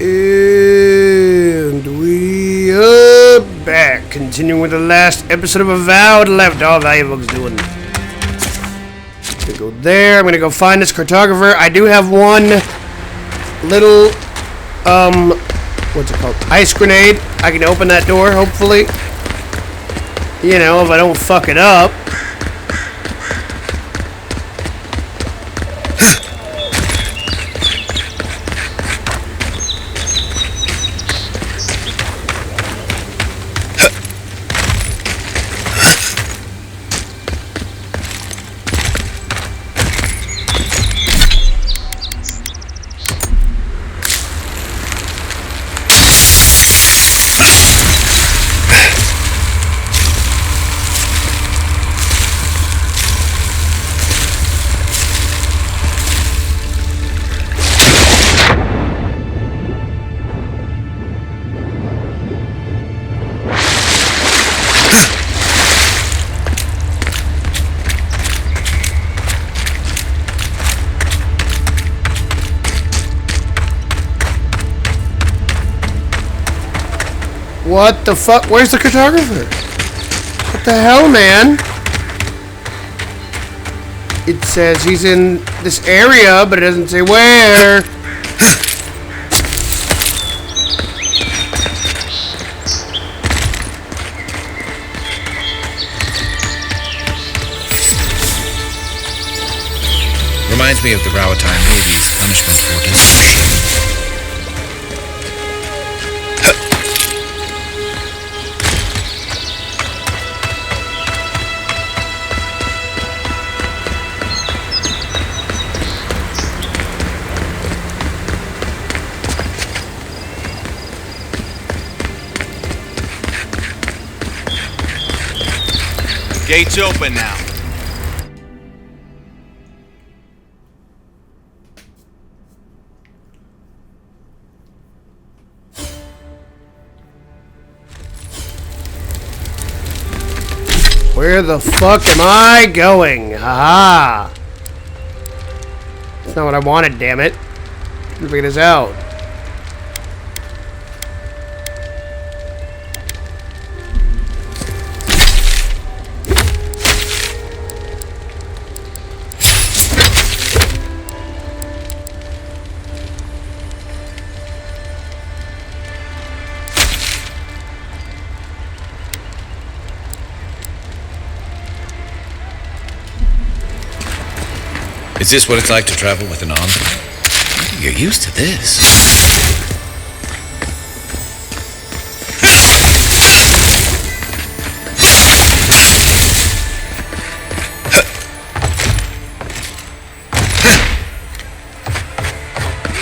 And we are back, continuing with the last episode of Avowed left. All Valuable's doing. Gonna go there. I'm gonna go find this cartographer. I do have one little, what's it called? Ice grenade. I can open that door, hopefully. You know, if I don't fuck it up. What the fuck? Where's the cartographer? What the hell, man? It says he's in this area, but it doesn't say where. Reminds me of the Rawatime Navy's punishment for desertion. Gates open now. Where the fuck am I going? Haha. That's not what I wanted, damn it. Let me figure this out. Is this what it's like to travel with an envoy? You're used to this.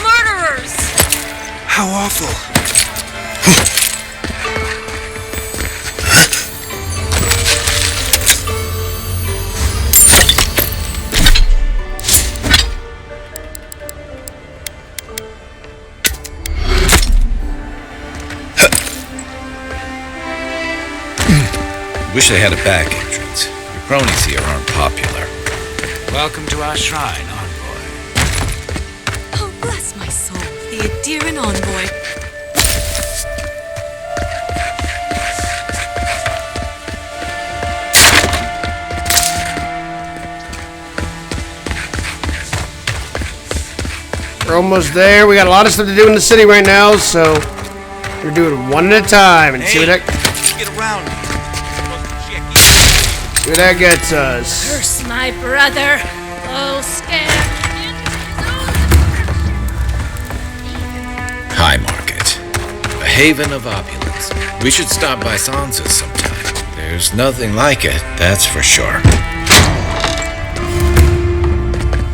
Murderers! How awful. Wish they had a back entrance. Your cronies here aren't popular. Welcome to our shrine, envoy. Oh, bless my soul, the Adherin envoy. We're almost there. We got a lot of stuff to do in the city right now, so we're doing it one at a time and see what that Get around. see what that gets us. Curse my brother. Oh, scare. High Market. A haven of opulence. We should stop by Sansa's sometime. There's nothing like it, that's for sure.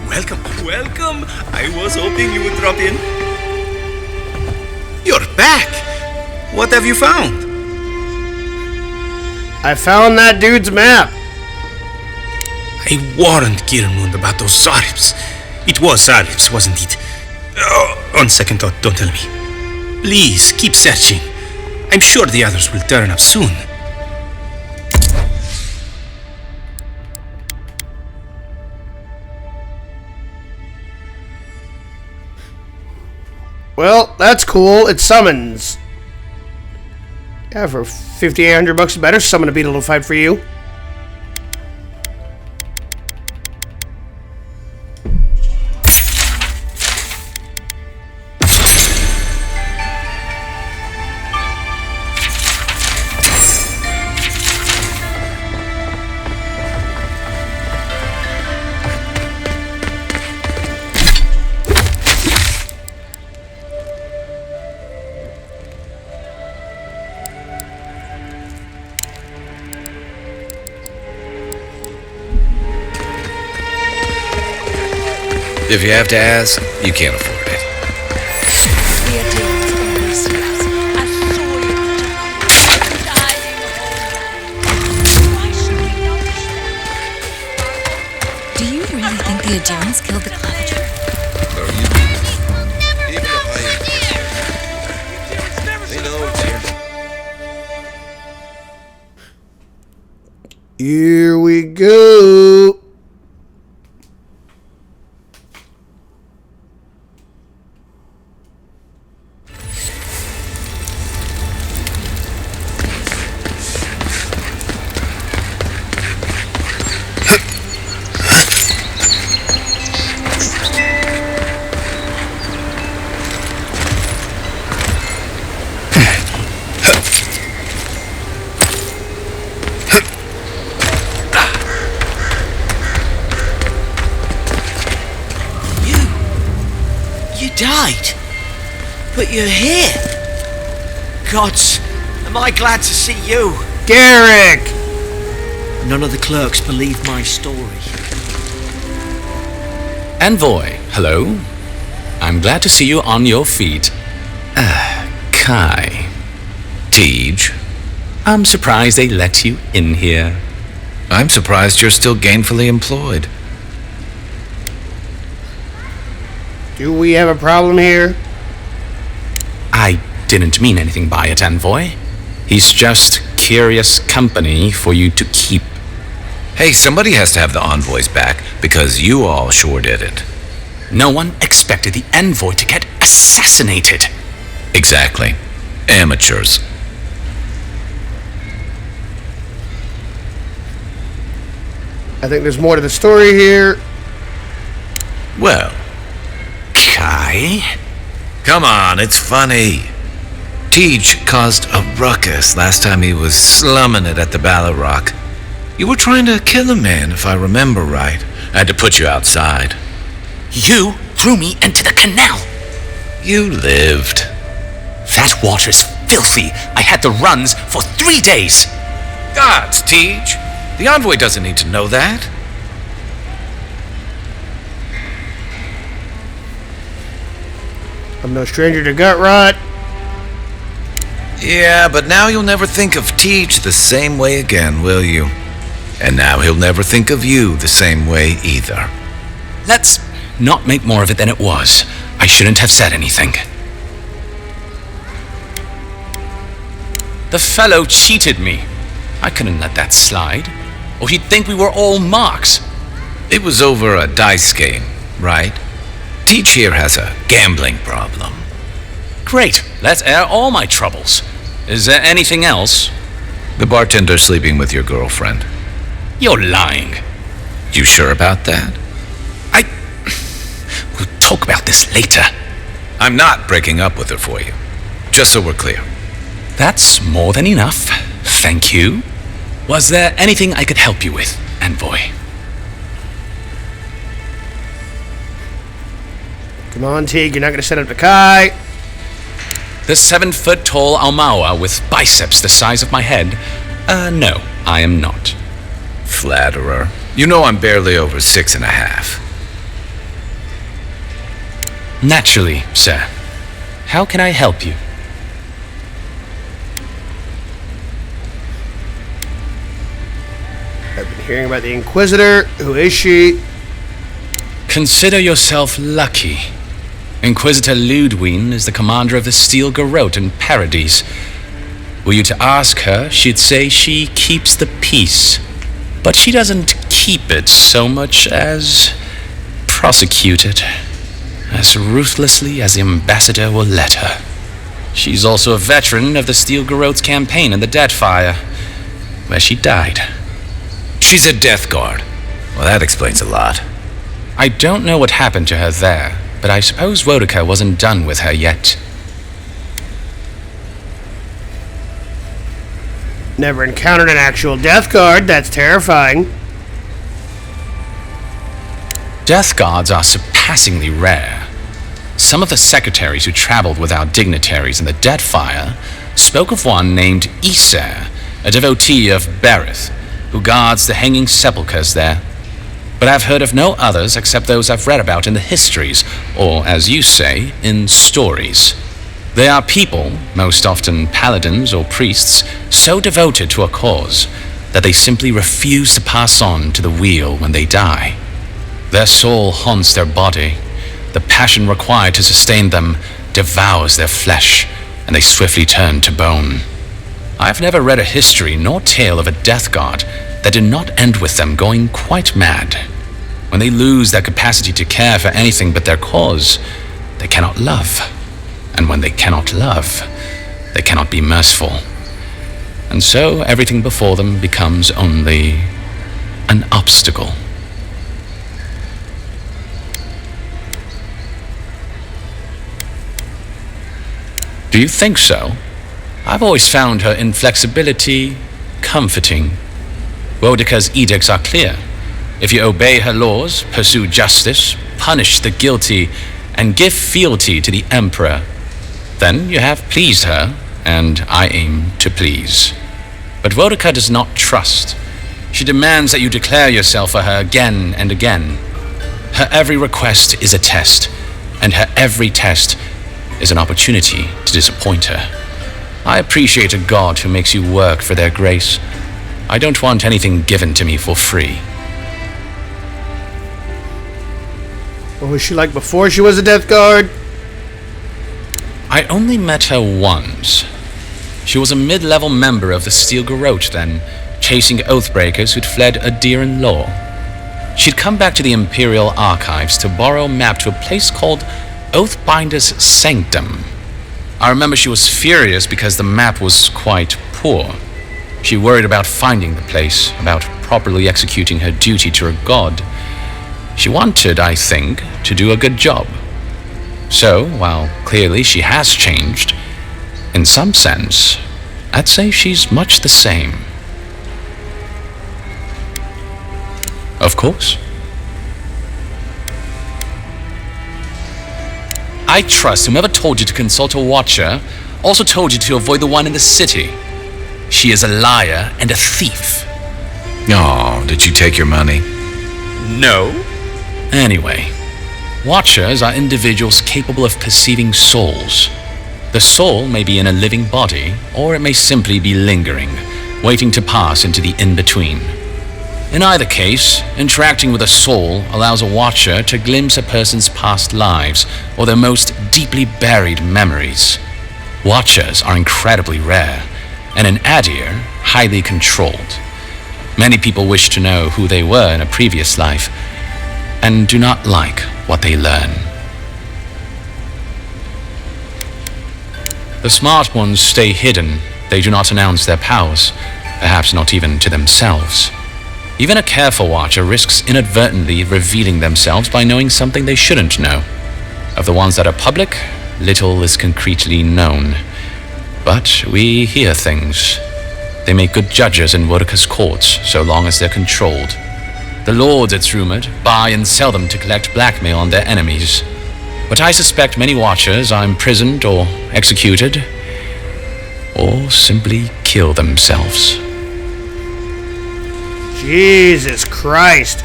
Welcome, welcome. I was hoping you would drop in. You're back. What have you found? I found that dude's map. I warned Kirmund about those Zaribs. It was Zaribs, wasn't it? On second thought, don't tell me. Please, keep searching. I'm sure the others will turn up soon. Well, that's cool. It summons. Yeah, for $5,800 better, summon a beetle to fight for you. If you have to ask, you can't afford it. Dear dear, always yes. I saw you dying why should we not? Do you really think the Adherents killed the Clavager? Here we go. Died? But you're here. Gods, am I glad to see you. Garrick! None of the clerks believe my story. Envoy, hello. I'm glad to see you on your feet. Kai. Tej, I'm surprised they let you in here. I'm surprised you're still gainfully employed. Do we have a problem here? I didn't mean anything by it, Envoy. He's just curious company for you to keep. Hey, somebody has to have the envoys back, because you all sure didn't. No one expected the Envoy to get assassinated. Exactly. Amateurs. I think there's more to the story here. Well, Kai? come on, it's funny. Tej caused a ruckus last time he was slumming it at the Ballarrock. You were trying to kill a man, if I remember right. I had to put you outside. You threw me into the canal. You lived. That water's filthy. I had the runs for 3 days. Gods, Tej. The envoy doesn't need to know that. I'm no stranger to gut rot. Yeah, but now you'll never think of Tej the same way again, will you? And now he'll never think of you the same way either. Let's not make more of it than it was. I shouldn't have said anything. The fellow cheated me. I couldn't let that slide. Or he'd think we were all marks. It was over a dice game, right? Tej here has a gambling problem. Great. Let's air all my troubles. Is there anything else? The bartender sleeping with your girlfriend. You're lying. You sure about that? We'll talk about this later. I'm not breaking up with her for you. Just so we're clear. That's more than enough. Thank you. Was there anything I could help you with, Envoy? Come on, Teague, you're not going to set up the Kai. The 7-foot-tall Almawa with biceps the size of my head? No, I am not. Flatterer. You know I'm barely over 6.5. Naturally, sir. How can I help you? I've been hearing about the Inquisitor. Who is she? Consider yourself lucky. Inquisitor Ludwine is the commander of the Steel Garrote in Paradise. Were you to ask her, she'd say she keeps the peace. But she doesn't keep it so much as prosecute it. as ruthlessly as the ambassador will let her. She's also a veteran of the Steel Garrote's campaign in the Deadfire, where she died. She's a Death Guard. Well, that explains a lot. I don't know what happened to her there, but I suppose Wodica wasn't done with her yet. Never encountered an actual Death Guard. That's terrifying. Death Guards are surpassingly rare. Some of the secretaries who traveled with our dignitaries in the Deadfire spoke of one named Iser, a devotee of Berith, who guards the hanging sepulchres there. But I've heard of no others except those I've read about in the histories, or, as you say, in stories. They are people, most often paladins or priests, so devoted to a cause that they simply refuse to pass on to the wheel when they die. Their soul haunts their body. The passion required to sustain them devours their flesh, and they swiftly turn to bone. I've never read a history nor tale of a death guard that did not end with them going quite mad. When they lose their capacity to care for anything but their cause, they cannot love. And when they cannot love, they cannot be merciful. And so everything before them becomes only an obstacle. Do you think so? I've always found her inflexibility comforting. Wodica's edicts are clear. If you obey her laws, pursue justice, punish the guilty, and give fealty to the Emperor, then you have pleased her, and I aim to please. But Wodica does not trust. She demands that you declare yourself for her again and again. Her every request is a test, and her every test is an opportunity to disappoint her. I appreciate a god who makes you work for their grace. I don't want anything given to me for free. What was she like before she was a Death Guard? I only met her once. She was a mid-level member of the Steel Garrote then, chasing oathbreakers who'd fled Adiran law. She'd come back to the Imperial Archives to borrow a map to a place called Oathbinder's Sanctum. I remember she was furious because the map was quite poor. She worried about finding the place, about properly executing her duty to her god. She wanted, I think, to do a good job. So, while clearly she has changed, in some sense, I'd say she's much the same. Of course. I trust whomever told you to consult a watcher also told you to avoid the one in the city. She is a liar and a thief. Oh, did you take your money? No. Anyway, watchers are individuals capable of perceiving souls. The soul may be in a living body, or it may simply be lingering, waiting to pass into the in-between. In either case, interacting with a soul allows a watcher to glimpse a person's past lives or their most deeply buried memories. Watchers are incredibly rare, and in Adir, highly controlled. Many people wish to know who they were in a previous life, and do not like what they learn. The smart ones stay hidden. They do not announce their powers, perhaps not even to themselves. Even a careful watcher risks inadvertently revealing themselves by knowing something they shouldn't know. Of the ones that are public, little is concretely known. But we hear things. They make good judges in Wodica's courts, so long as they're controlled. The lords, it's rumored, buy and sell them to collect blackmail on their enemies. But I suspect many watchers are imprisoned or executed, or simply kill themselves. Jesus Christ.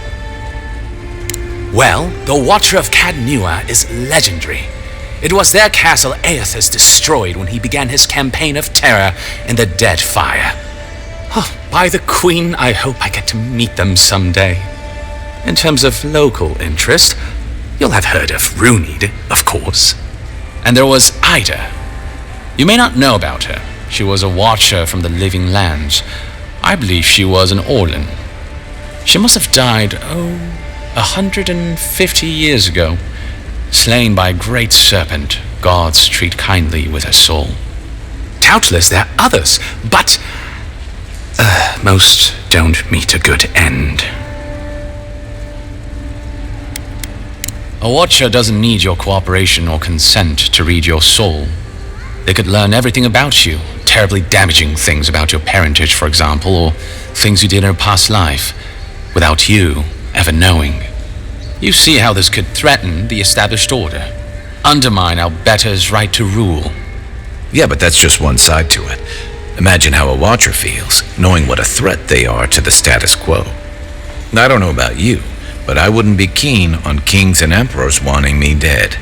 Well, the Watcher of Cadnua is legendary. It was their castle Aethys destroyed when he began his campaign of terror in the Deadfire. Oh, by the Queen, I hope I get to meet them someday. In terms of local interest, you'll have heard of Runid, of course. And there was Ida. You may not know about her. She was a watcher from the Living Lands. I believe she was an Orlan. She must have died, 150 years ago. slain by a great serpent, gods treat kindly with her soul. Doubtless there are others, but most don't meet a good end. A Watcher doesn't need your cooperation or consent to read your soul. They could learn everything about you, terribly damaging things about your parentage, for example, or things you did in a past life, without you ever knowing. You see how this could threaten the established order, undermine our betters' right to rule. Yeah, but that's just one side to it. Imagine how a Watcher feels, knowing what a threat they are to the status quo. I don't know about you, but I wouldn't be keen on kings and emperors wanting me dead.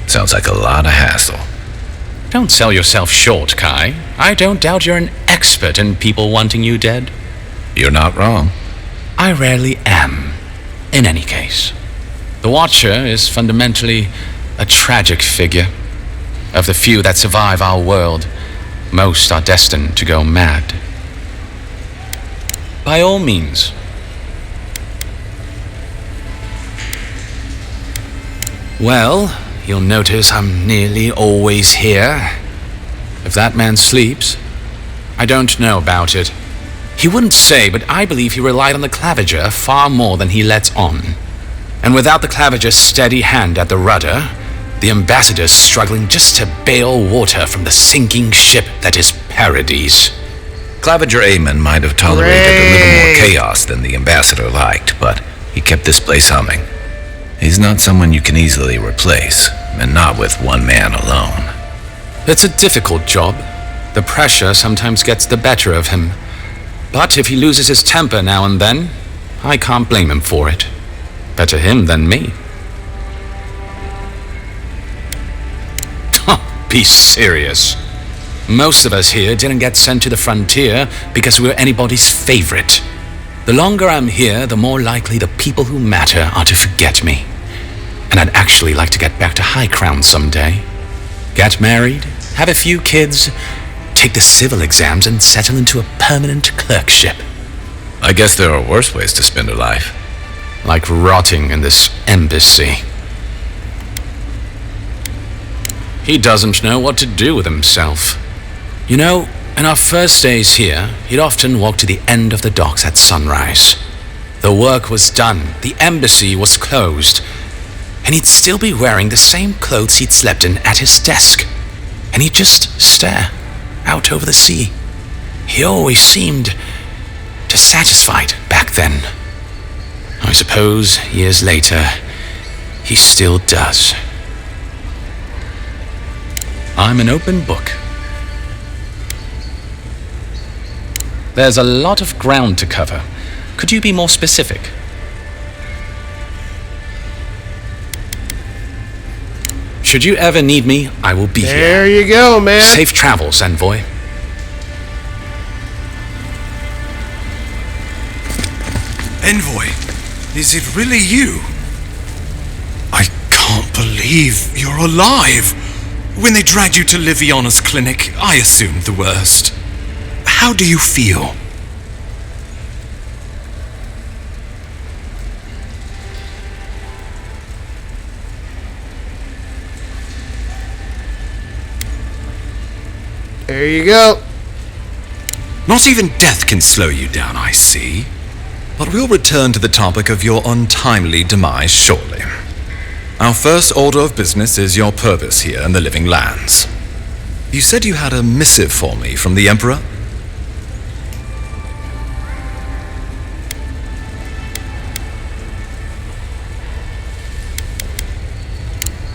Sounds like a lot of hassle. Don't sell yourself short, Kai. I don't doubt you're an expert in people wanting you dead. You're not wrong. I rarely am, in any case. The Watcher is fundamentally a tragic figure. Of the few that survive our world, most are destined to go mad. By all means. Well, you'll notice I'm nearly always here. If that man sleeps, I don't know about it. He wouldn't say, but I believe he relied on the Claviger far more than he lets on. And without the Claviger's steady hand at the rudder, the ambassador's struggling just to bail water from the sinking ship that is Paradise. Claviger Aemon might have tolerated a little more chaos than the ambassador liked, but he kept this place humming. He's not someone you can easily replace, and not with one man alone. It's a difficult job. The pressure sometimes gets the better of him. But if he loses his temper now and then, I can't blame him for it. Better him than me. Be serious. Most of us here didn't get sent to the frontier because we were anybody's favorite. The longer I'm here, the more likely the people who matter are to forget me. And I'd actually like to get back to High Crown someday. Get married, have a few kids, take the civil exams, and settle into a permanent clerkship. I guess there are worse ways to spend a life. Like rotting in this embassy. He doesn't know what to do with himself. You know, in our first days here, he'd often walk to the end of the docks at sunrise. The work was done, the embassy was closed, and he'd still be wearing the same clothes he'd slept in at his desk. And he'd just stare out over the sea. He always seemed dissatisfied back then. I suppose, years later, he still does. I'm an open book. There's a lot of ground to cover. Could you be more specific? Should you ever need me, I will be here. There you go, man. Safe travels, envoy. Envoy, is it really you? I can't believe you're alive. When they dragged you to Liviana's clinic, I assumed the worst. How do you feel? There you go. Not even death can slow you down, I see. But we'll return to the topic of your untimely demise shortly. Our first order of business is your purpose here in the Living Lands. You said you had a missive for me from the Emperor?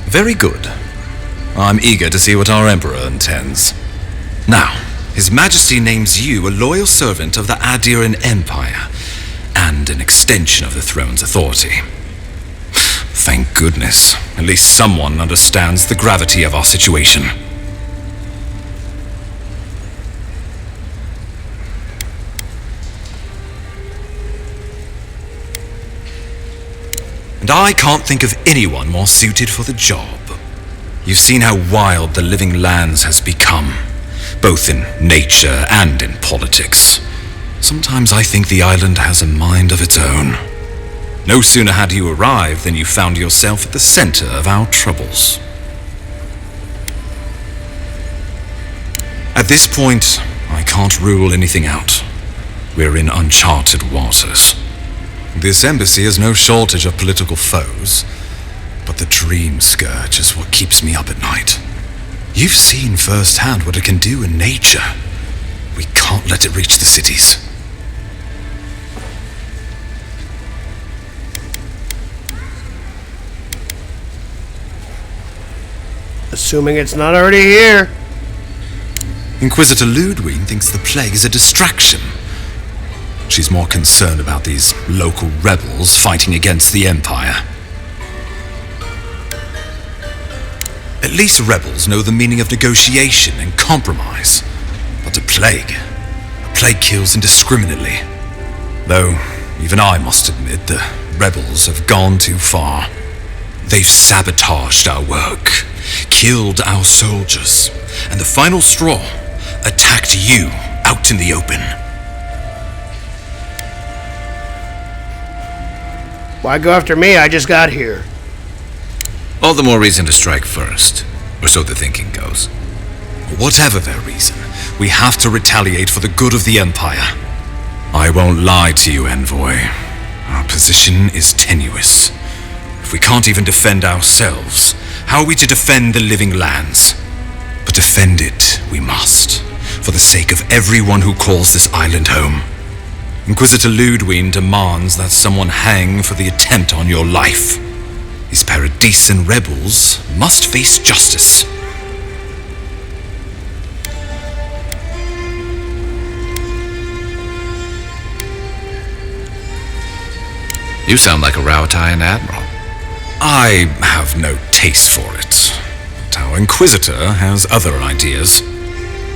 Very good. I'm eager to see what our Emperor intends. Now, His Majesty names you a loyal servant of the Adiran Empire, and an extension of the throne's authority. Thank goodness, at least someone understands the gravity of our situation. And I can't think of anyone more suited for the job. You've seen how wild the Living Lands has become, both in nature and in politics. Sometimes I think the island has a mind of its own. No sooner had you arrived than you found yourself at the center of our troubles. At this point, I can't rule anything out. We're in uncharted waters. This embassy has no shortage of political foes, but the dream scourge is what keeps me up at night. You've seen firsthand what it can do in nature. We can't let it reach the cities. Assuming it's not already here. Inquisitor Ludwig thinks the plague is a distraction. She's more concerned about these local rebels fighting against the Empire. At least rebels know the meaning of negotiation and compromise. But a plague kills indiscriminately. Though, even I must admit, the rebels have gone too far. They've sabotaged our work, killed our soldiers, and the final straw, attacked you out in the open. Why go after me? I just got here. All the more reason to strike first, or so the thinking goes. Whatever their reason, we have to retaliate for the good of the Empire. I won't lie to you, Envoy. Our position is tenuous. If we can't even defend ourselves, how are we to defend the living lands? But defend it we must, for the sake of everyone who calls this island home. Inquisitor Ludwig demands that someone hang for the attempt on your life. These Paradisen rebels must face justice. You sound like a Rauataian admiral. I have no taste for it, but our Inquisitor has other ideas.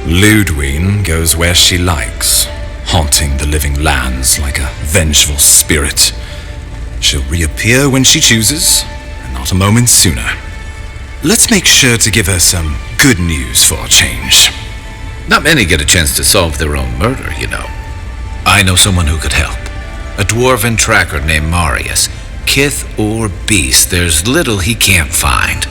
Ludwig goes where she likes, haunting the living lands like a vengeful spirit. She'll reappear when she chooses, and not a moment sooner. Let's make sure to give her some good news for a change. Not many get a chance to solve their own murder, you know. I know someone who could help. A dwarven tracker named Marius. Kith or beast, there's little he can't find.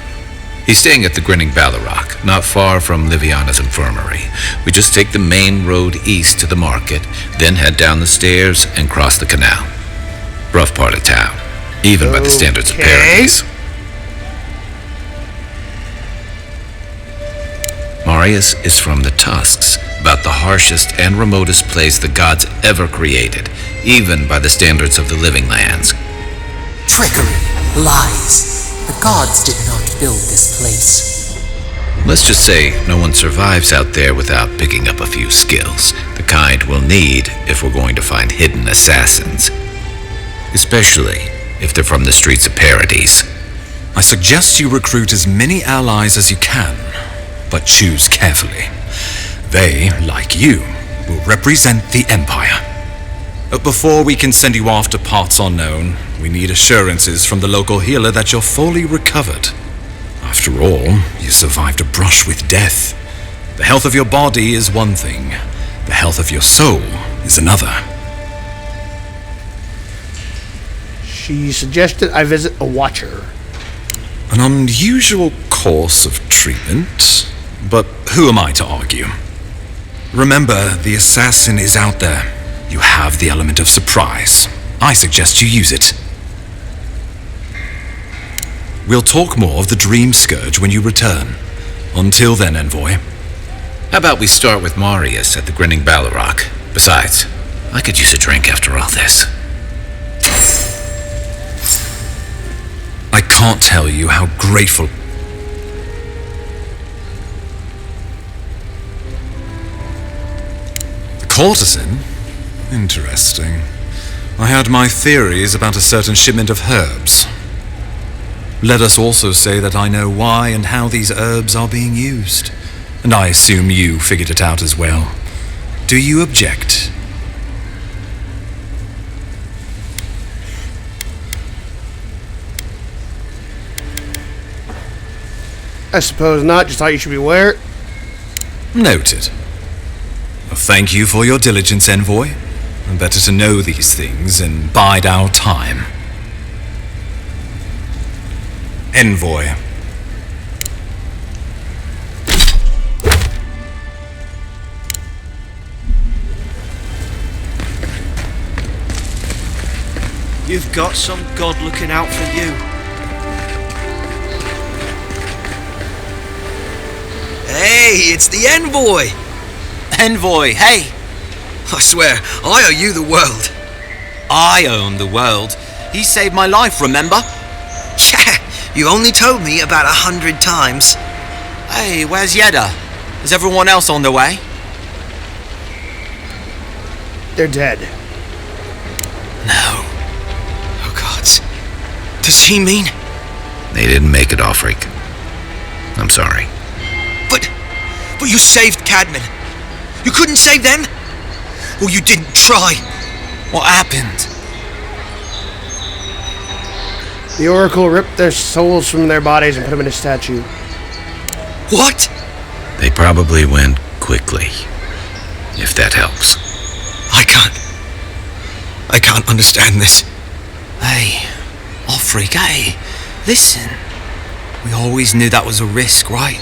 He's staying at the Grinning Ballarrock, not far from Liviana's infirmary. We just take the main road east to the market, then head down the stairs and cross the canal. Rough part of town, even by the standards of Paradise. Marius is from the Tusks, about the harshest and remotest place the gods ever created, even by the standards of the living lands. Trickery, lies. The gods did not build this place. Let's just say no one survives out there without picking up a few skills, the kind we'll need if we're going to find hidden assassins. Especially if they're from the streets of Paradise. I suggest you recruit as many allies as you can, but choose carefully. They, like you, will represent the Empire. But before we can send you off to parts unknown, we need assurances from the local healer that you're fully recovered. After all, you survived a brush with death. The health of your body is one thing. The health of your soul is another. She suggested I visit a watcher. An unusual course of treatment, but who am I to argue? Remember, the assassin is out there. You have the element of surprise. I suggest you use it. We'll talk more of the Dream Scourge when you return. Until then, Envoy. How about we start with Marius at the Grinning Ballarrock? Besides, I could use a drink after all this. I can't tell you how grateful... The courtesan? Interesting. I had my theories about a certain shipment of herbs. Let us also say that I know why and how these herbs are being used. And I assume you figured it out as well. Do you object? I suppose not, just thought you should be aware. Noted. Well, thank you for your diligence, Envoy. Better to know these things and bide our time. Envoy. You've got some god looking out for you. Hey, it's the Envoy! Envoy, hey! I swear, I owe you the world. I own the world. He saved my life, remember? Yeah, you only told me about 100 times. Hey, where's Yeda? Is everyone else on their way? They're dead. No. Oh, God. Does he mean... They didn't make it, Ulfric. I'm sorry. But you saved Cadman. You couldn't save them? Or you didn't try? What happened? The Oracle ripped their souls from their bodies and put them in a statue. What? They probably went quickly, if that helps. I can't understand this. Hey, Ulfric, hey, listen. We always knew that was a risk, right?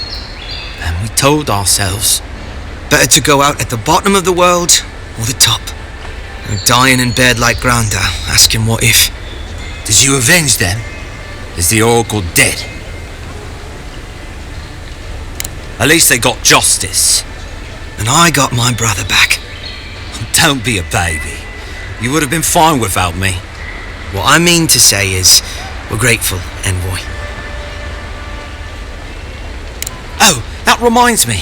And we told ourselves, Better to go out at the bottom of the world or the top. Than dying in bed like Granda, asking what if. did you avenge them? Is the Oracle dead? At least they got justice. And I got my brother back. Don't be a baby. You would have been fine without me. What I mean to say is, we're grateful, Envoy. Oh, that reminds me.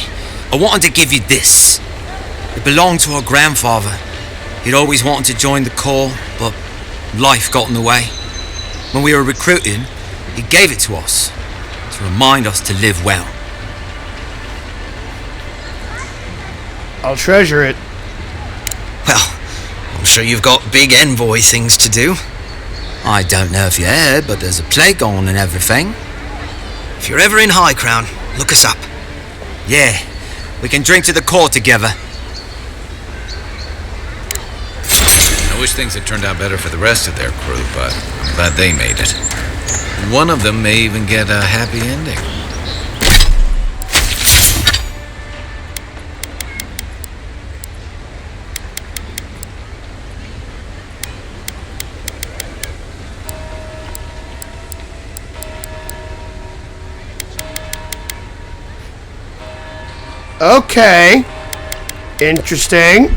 I wanted to give you this. It belonged to our grandfather. He'd always wanted to join the Corps, but life got in the way. When we were recruiting, he gave it to us to remind us to live well. I'll treasure it. Well, I'm sure you've got big Envoy things to do. I don't know if you heard, but there's a plague on and everything. If you're ever in High Crown, look us up. Yeah, we can drink to the Corps together. I wish things had turned out better for the rest of their crew, but I'm glad they made it. One of them may even get a happy ending. Okay. Interesting.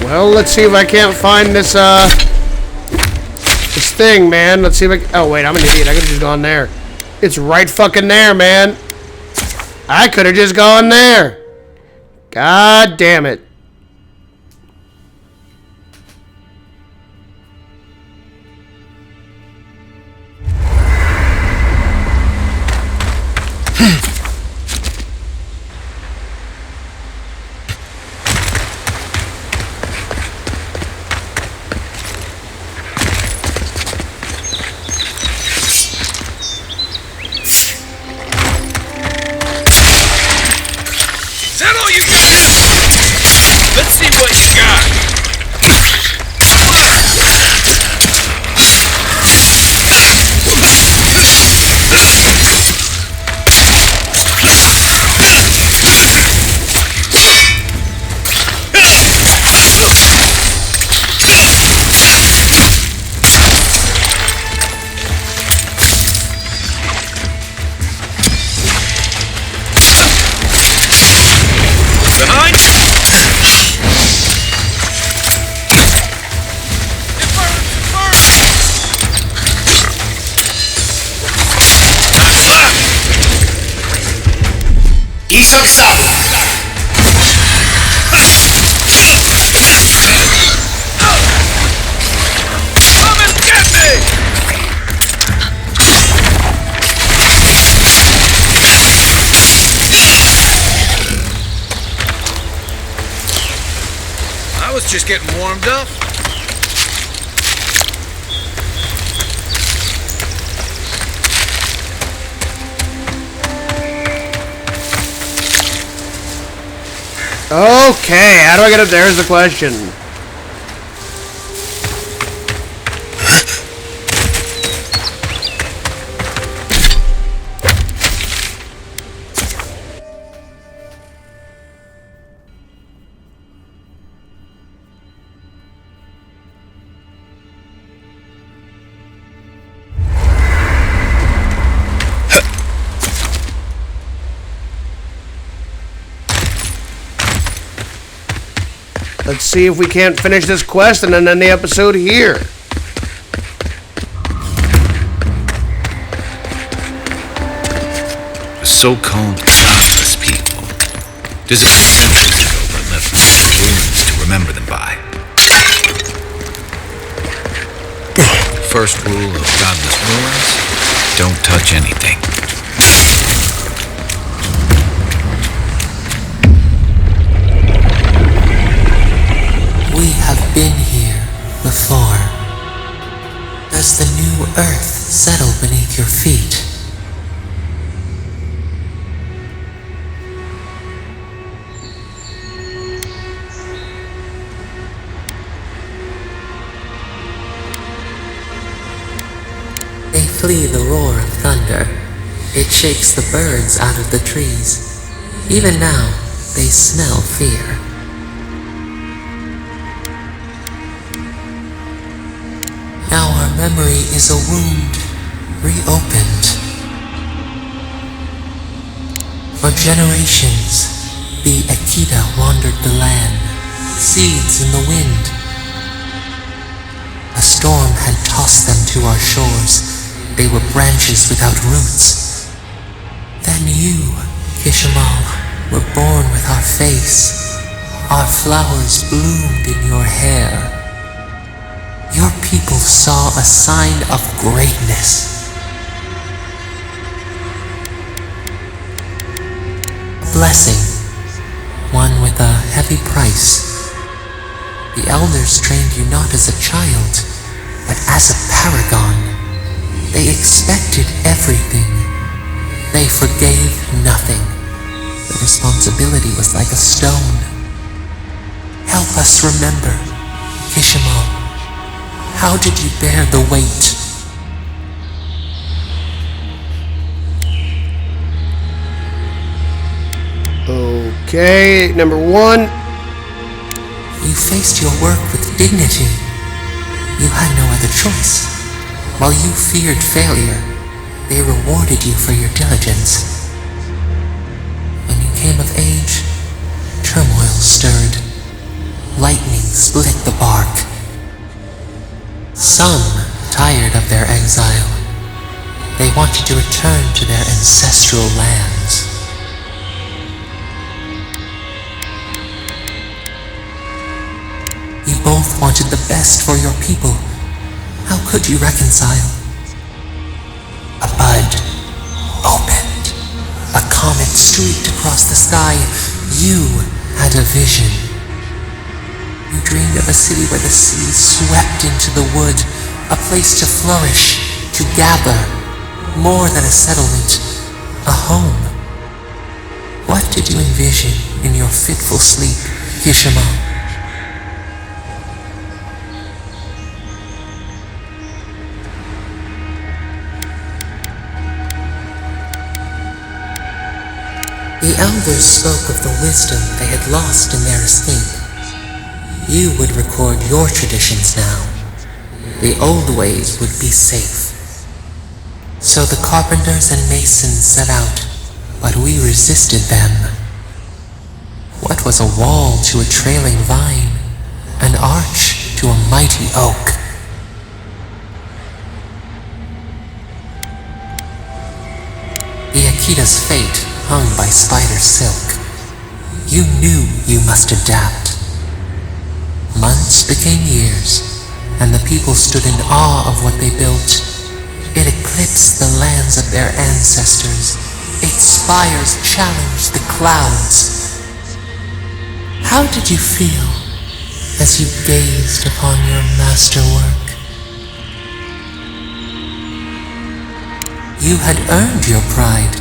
Well, let's see if I can't find this, this thing, man. Let's see if I can... Oh, wait, I'm an idiot. I could've just gone there. It's right fucking there, man. I could've just gone there. God damn it. Let's see what you got. Behind you. Come and get me! just getting warmed up. Okay, how do I get up there is the question. Let's see if we can't finish this quest and then end the episode here. The so-called godless people disappeared centuries ago, but left runes to remember them by. First rule of godless ruins: don't touch anything. We have been here before. Does the new earth settle beneath your feet? They flee the roar of thunder. It shakes the birds out of the trees. Even now, they smell fear. Now our memory is a wound, reopened. For generations, the Akita wandered the land, seeds in the wind. A storm had tossed them to our shores. They were branches without roots. Then you, Kishimal, were born with our face. Our flowers bloomed in your hair. Your people saw a sign of greatness. A blessing, one with a heavy price. The elders trained you not as a child, but as a paragon. They expected everything. They forgave nothing. The responsibility was like a stone. Help us remember, Kishimal. How did you bear the weight? Okay, number one. You faced your work with dignity. You had no other choice. While you feared failure, they rewarded you for your diligence. When you came of age, turmoil stirred. Lightning split the bark. Some tired of their exile. They wanted to return to their ancestral lands. You both wanted the best for your people. How could you reconcile? A bud opened. A comet streaked across the sky. You had a vision. You dreamed of a city where the sea swept into the wood, a place to flourish, to gather, more than a settlement, a home. What did you envision in your fitful sleep, Kishimal? The elders spoke of the wisdom they had lost in their escape. You would record your traditions now. The old ways would be safe. So the carpenters and masons set out, but we resisted them. What was a wall to a trailing vine? An arch to a mighty oak? The Akita's fate hung by spider silk. You knew you must adapt. Months became years, and the people stood in awe of what they built. It eclipsed the lands of their ancestors. Its spires challenged the clouds. How did you feel as you gazed upon your masterwork. You had earned your pride,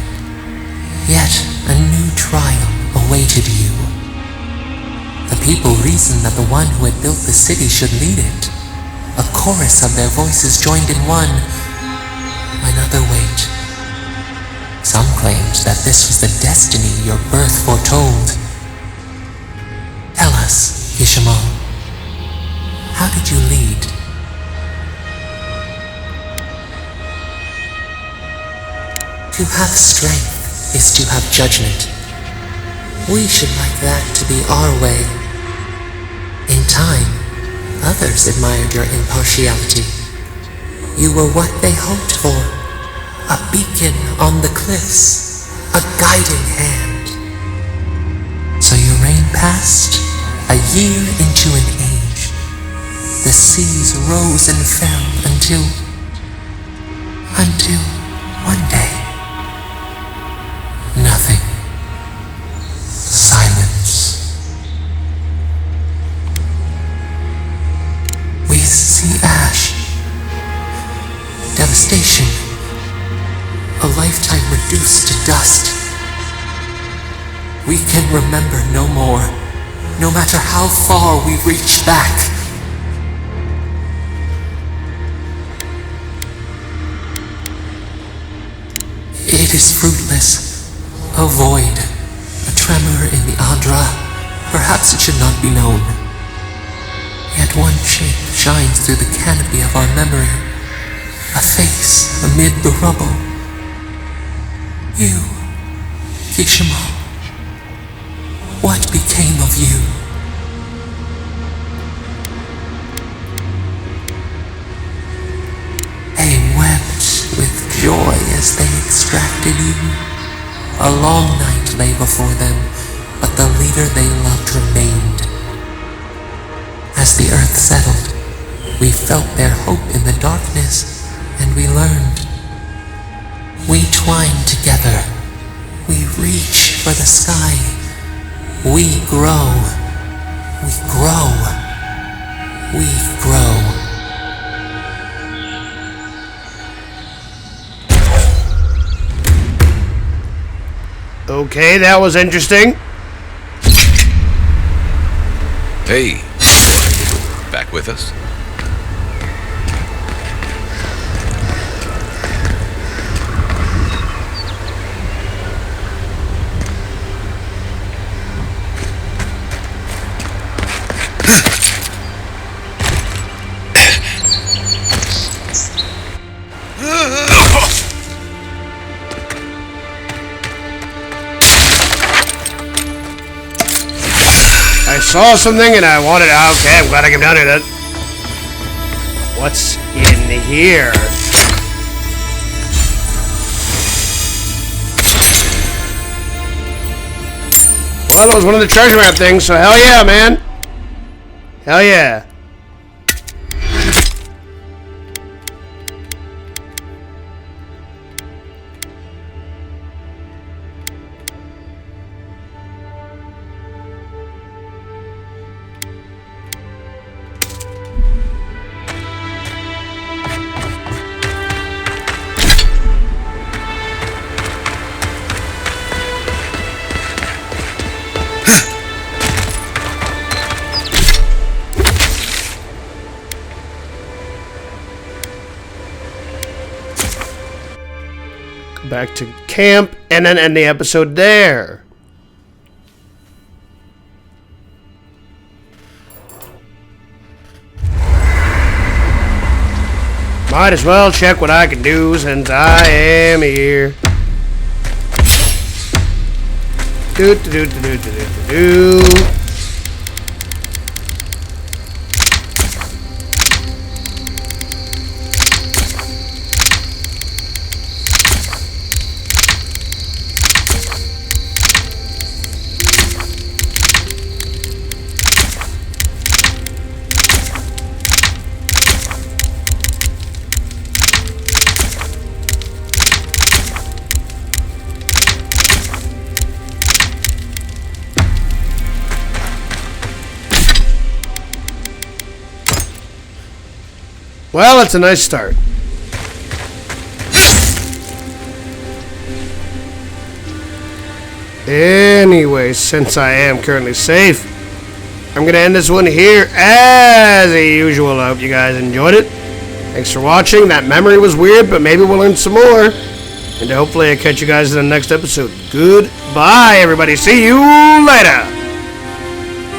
yet a new trial awaited you. The people reasoned that the one who had built the city should lead it. A chorus of their voices joined in one. Another wait. Some claimed that this was the destiny your birth foretold. Tell us, Ishmael, how did you lead? To have strength is to have judgment. We should like that to be our way. In time, others admired your impartiality. You were what they hoped for. A beacon on the cliffs, a guiding hand. So your reign passed, a year into an age. The seas rose and fell until one day, nothing. Silence. We see ash, devastation, a lifetime reduced to dust. We can remember no more, no matter how far we reach back. It is fruitless, a void, a tremor in the Adra. Perhaps it should not be known. Yet one shape shines through the canopy of our memory, a face amid the rubble. You, Kishima, what became of you? They wept with joy as they extracted you. A long night lay before them, but the leader they loved remained. As the earth settled, we felt their hope in the darkness, and we learned. We twine together. We reach for the sky. We grow. We grow. We grow. Okay, that was interesting. Hey, back with us? I saw something and I wanted. Okay, I'm glad I came down here then. What's in here? Well, that was one of the treasure map things, so hell yeah, man. Hell yeah. Back to camp and then end the episode there. Might as well check what I can do since I am here. Do do do do do do do do. Well, it's a nice start. Anyway, since I am currently safe, I'm going to end this one here as usual. I hope you guys enjoyed it. Thanks for watching. That memory was weird, but maybe we'll learn some more. And hopefully I'll catch you guys in the next episode. Goodbye, everybody. See you later.